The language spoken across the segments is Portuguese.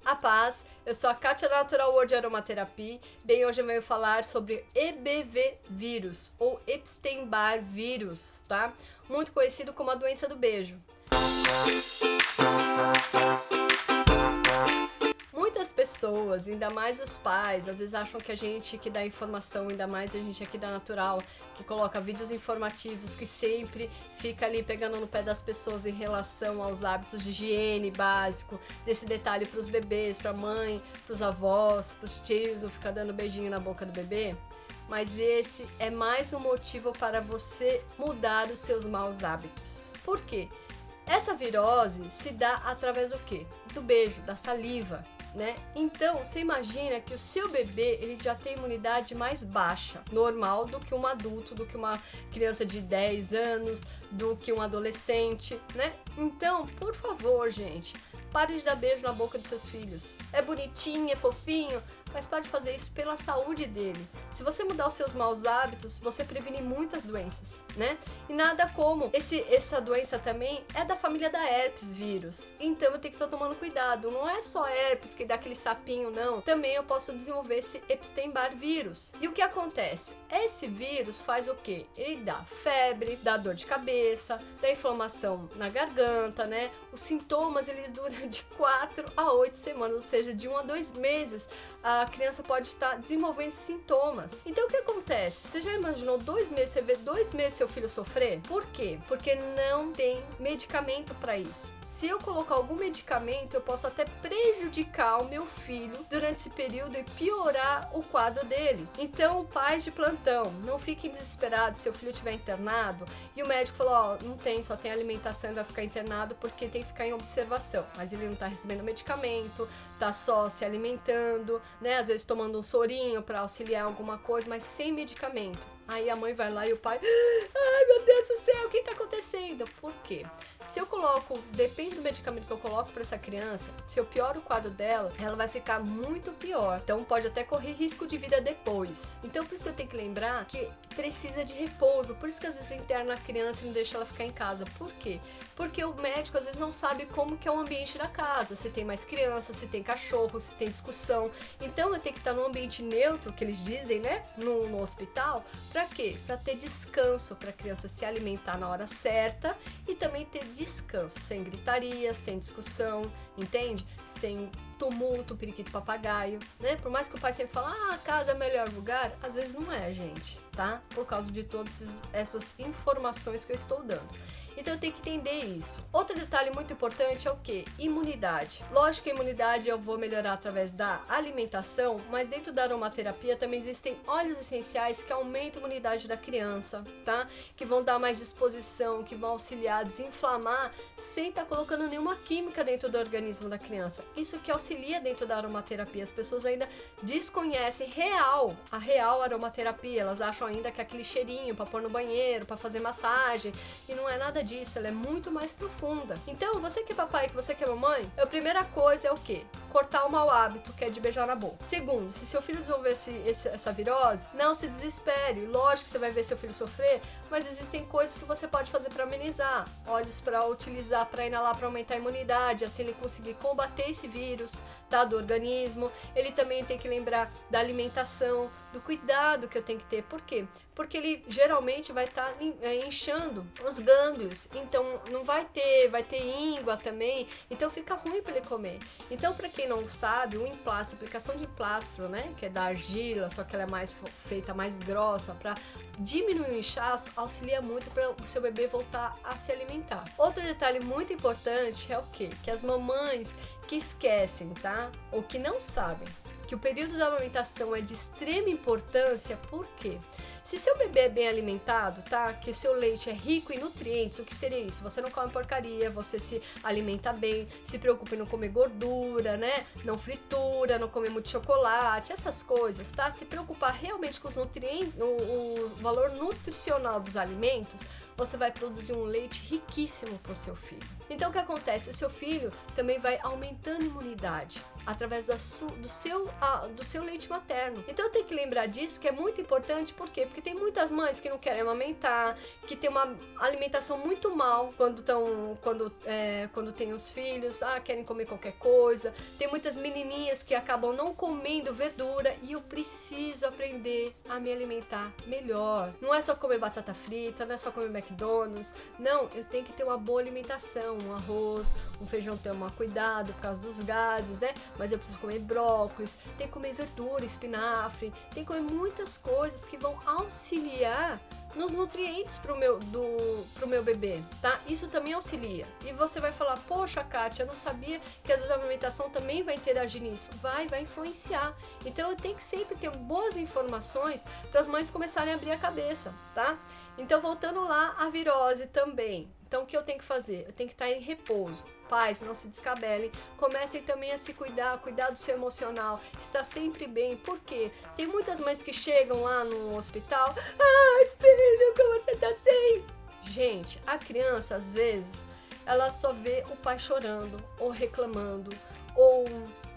A paz, eu sou a Kátia da Natural World Aromatherapy. Bem, hoje eu venho falar sobre EBV vírus, ou Epstein-Barr vírus, tá? Muito conhecido como a doença do beijo. Muitas pessoas, ainda mais os pais, às vezes acham que a gente que dá informação, ainda mais a gente aqui da Natural, que coloca vídeos informativos, que sempre fica ali pegando no pé das pessoas em relação aos hábitos de higiene básico, desse detalhe para os bebês, para a mãe, para os avós, para os tios, não ficar dando beijinho na boca do bebê. Mas esse é mais um motivo para você mudar os seus maus hábitos. Por quê? Essa virose se dá através do quê? Do beijo, da saliva. Né? Então, você imagina que o seu bebê ele já tem imunidade mais baixa, normal, do que um adulto, do que uma criança de 10 anos, do que um adolescente, né? Então, por favor, gente, pare de dar beijo na boca dos seus filhos. É bonitinho, é fofinho, mas pare de fazer isso pela saúde dele. Se você mudar os seus maus hábitos, você previne muitas doenças, né? E nada como essa doença também é da família da herpes vírus. Então eu tenho que estar tomando cuidado. Não é só herpes que dá aquele sapinho, não. Também eu posso desenvolver esse Epstein-Barr vírus. E o que acontece? Esse vírus faz o quê? Ele dá febre, dá dor de cabeça, dá inflamação na garganta, né? Os sintomas eles duram de 4 a 8 semanas, ou seja, de 1 a 2 meses. A criança pode estar desenvolvendo sintomas. Então o que acontece? Você já imaginou 2 meses, você vê 2 meses seu filho sofrer? Por quê? Porque não tem medicamento para isso. Se eu colocar algum medicamento, eu posso até prejudicar o meu filho durante esse período e piorar o quadro dele. Então, pais de plantão, não fiquem desesperados se seu filho estiver internado e o médico falou, ó, não tem, só tem alimentação e vai ficar internado porque tem que ficar em observação. Mas ele não tá recebendo medicamento, tá só se alimentando, né? Às vezes tomando um sorinho para auxiliar alguma coisa, mas sem medicamento. Aí a mãe vai lá e o pai, ai meu Deus do céu, o que tá acontecendo? Por quê? Se eu coloco, depende do medicamento que eu coloco para essa criança, se eu pioro o quadro dela, ela vai ficar muito pior. Então pode até correr risco de vida depois. Então por isso que eu tenho que lembrar que precisa de repouso. Por isso que às vezes interna a criança e não deixa ela ficar em casa. Por quê? Porque o médico às vezes não sabe como que é o ambiente da casa. Se tem mais criança, se tem cachorro, se tem discussão. Então eu tenho que estar num ambiente neutro, que eles dizem, né? No hospital. Pra quê? Pra ter descanso, pra criança se alimentar na hora certa e também ter descanso, sem gritaria, sem discussão, entende? Sem tumulto, periquito, papagaio, né? Por mais que o pai sempre fale, a casa é o melhor lugar, às vezes não é, gente, tá? Por causa de todas essas informações que eu estou dando. Então eu tenho que entender isso. Outro detalhe muito importante é o que? Imunidade. Lógico que a imunidade eu vou melhorar através da alimentação, mas dentro da aromaterapia também existem óleos essenciais que aumentam a imunidade da criança, tá? Que vão dar mais disposição, que vão auxiliar a desinflamar sem estar colocando nenhuma química dentro do organismo da criança. Isso que auxilia dentro da aromaterapia. As pessoas ainda desconhecem a real aromaterapia. Elas acham ainda que é aquele cheirinho para pôr no banheiro, para fazer massagem, e não é nada disso, ela é muito mais profunda. Então, você que é papai, que você que é mamãe, a primeira coisa é o quê? Cortar o mau hábito, que é de beijar na boca. Segundo, se seu filho desenvolver essa virose, não se desespere. Lógico que você vai ver seu filho sofrer, mas existem coisas que você pode fazer para amenizar. Óleos para utilizar, para inalar, para aumentar a imunidade, assim ele conseguir combater esse vírus, tá, do organismo. Ele também tem que lembrar da alimentação, do cuidado que eu tenho que ter. Por quê? Porque ele geralmente vai estar inchando os gânglios, então não vai ter íngua também, então fica ruim para ele comer. Então, para quem não sabe, o emplastro, a aplicação de emplastro, né, que é da argila, só que ela é mais feita mais grossa, para diminuir o inchaço, auxilia muito para o seu bebê voltar a se alimentar. Outro detalhe muito importante é o quê? Que as mamães que esquecem, tá? Ou que não sabem que o período da amamentação é de extrema importância. Por quê? Se seu bebê é bem alimentado, tá? Que o seu leite é rico em nutrientes, o que seria isso? Você não come porcaria, você se alimenta bem, se preocupa em não comer gordura, né? Não fritura, não comer muito chocolate, essas coisas, tá? Se preocupar realmente com os nutrientes, o valor nutricional dos alimentos, você vai produzir um leite riquíssimo para o seu filho. Então o que acontece? O seu filho também vai aumentando a imunidade através do seu leite materno. Então eu tenho que lembrar disso, que é muito importante. Por quê? Porque tem muitas mães que não querem amamentar, que tem uma alimentação muito mal quando tem os filhos, querem comer qualquer coisa. Tem muitas menininhas que acabam não comendo verdura, e eu preciso aprender a me alimentar melhor. Não é só comer batata frita, não é só comer McDonald's, não, eu tenho que ter uma boa alimentação, um arroz, um feijão, tomar cuidado por causa dos gases, né? Mas eu preciso comer brócolis, tem que comer verdura, espinafre, tem que comer muitas coisas que vão auxiliar nos nutrientes pro meu bebê, tá? Isso também auxilia. E você vai falar, poxa, Kátia, eu não sabia que a alimentação também vai interagir nisso. Vai influenciar. Então eu tenho que sempre ter boas informações para as mães começarem a abrir a cabeça, tá? Então voltando lá, a virose também. Então o que eu tenho que fazer? Eu tenho que estar em repouso. Pais, não se descabelem, comecem também a se cuidar do seu emocional, estar sempre bem. Por quê? Tem muitas mães que chegam lá no hospital, ai filho, como você tá sem? Gente, a criança às vezes, ela só vê o pai chorando, ou reclamando, ou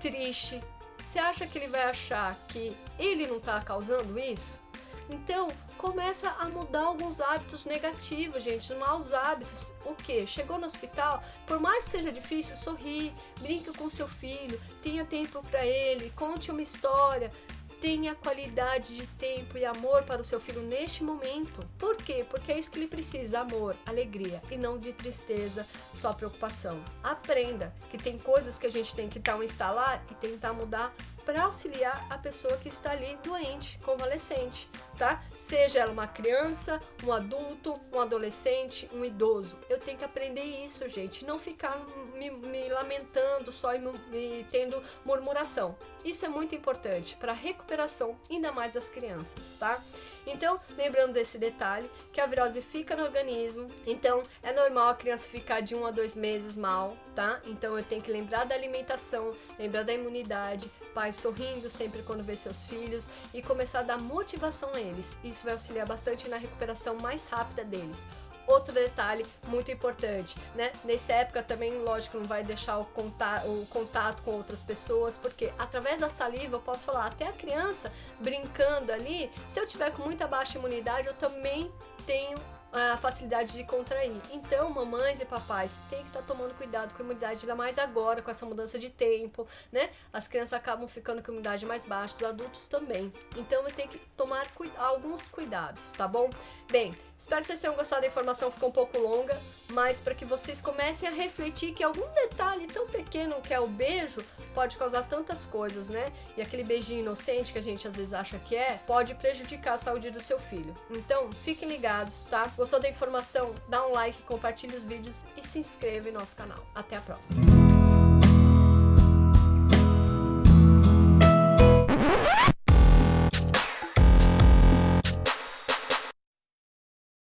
triste. Você acha que ele vai achar que ele não tá causando isso? Então, começa a mudar alguns hábitos negativos, gente, maus hábitos. O quê? Chegou no hospital, por mais que seja difícil, sorri, brinque com seu filho, tenha tempo para ele, conte uma história. Tenha qualidade de tempo e amor para o seu filho neste momento. Por quê? Porque é isso que ele precisa, amor, alegria, e não de tristeza, só preocupação. Aprenda que tem coisas que a gente tem que instalar e tentar mudar para auxiliar a pessoa que está ali doente, convalescente, tá? Seja ela uma criança, um adulto, um adolescente, um idoso. Eu tenho que aprender isso, gente, não ficar me lamentando só e tendo murmuração. Isso é muito importante para a recuperação, ainda mais das crianças, tá? Então, lembrando desse detalhe, que a virose fica no organismo, então é normal a criança ficar de 1 a 2 meses mal, tá? Então eu tenho que lembrar da alimentação, lembrar da imunidade, pais sorrindo sempre quando vê seus filhos e começar a dar motivação a eles. Isso vai auxiliar bastante na recuperação mais rápida deles. Outro detalhe muito importante, né? Nessa época também, lógico, não vai deixar o contato com outras pessoas, porque através da saliva eu posso falar, até a criança brincando ali, se eu tiver com muita baixa imunidade, eu também tenho a facilidade de contrair. Então, mamães e papais têm que estar tomando cuidado com a imunidade, ainda mais agora, com essa mudança de tempo, né? As crianças acabam ficando com a imunidade mais baixa, os adultos também. Então, eu tenho que tomar alguns cuidados, tá bom? Bem, espero que vocês tenham gostado da informação, ficou um pouco longa, mas para que vocês comecem a refletir que algum detalhe tão pequeno que é o beijo pode causar tantas coisas, né? E aquele beijinho inocente que a gente às vezes acha que pode prejudicar a saúde do seu filho. Então, fiquem ligados, tá? Gostou da informação? Dá um like, compartilhe os vídeos e se inscreva em nosso canal. Até a próxima!